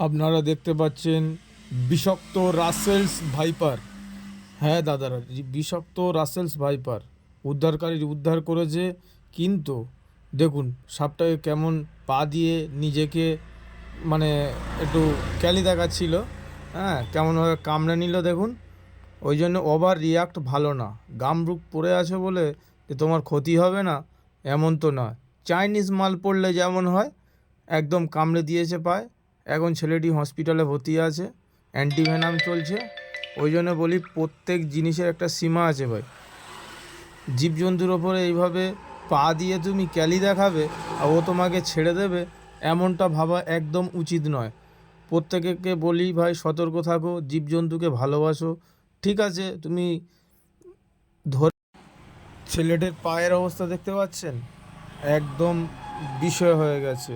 আপনারা দেখতে পাচ্ছেন বিষাক্ত রাসেলস ভাইপার। হ্যাঁ দাদারা, বিষাক্ত রাসেলস ভাইপার উদ্ধারকারী উদ্ধার করেছে, কিন্তু দেখুন সাপটাকে কেমন পা দিয়ে নিজেকে মানে একটু ক্যালি দেখাচ্ছিল। হ্যাঁ, কেমনভাবে কামড়ে নিল দেখুন। ওই জন্য ওভার রিয়াক্ট ভালো না। গামরুক পড়ে আছে বলে যে তোমার ক্ষতি হবে না এমন তো নয়। চাইনিজ মাল পড়লে যেমন হয়, একদম কামড়ে দিয়েছে পায়। এখন ছেলেটি হসপিটালে ভর্তি আছে, অ্যান্টিভেনাম চলছে। ওই জন্য বলি প্রত্যেক জিনিসের একটা সীমা আছে ভাই। জীবজন্তুর ওপরে এইভাবে পা দিয়ে তুমি ক্যালি দেখাবে আর ও তোমাকে ছেড়ে দেবে, এমনটা ভাবা একদম উচিত নয়। প্রত্যেকে বলি ভাই সতর্ক থাকো, জীবজন্তুকে ভালোবাসো। ঠিক আছে, তুমি ধরে ছেলেটির পায়ের অবস্থা দেখতে পাচ্ছেন, একদম বিষয় হয়ে গেছে।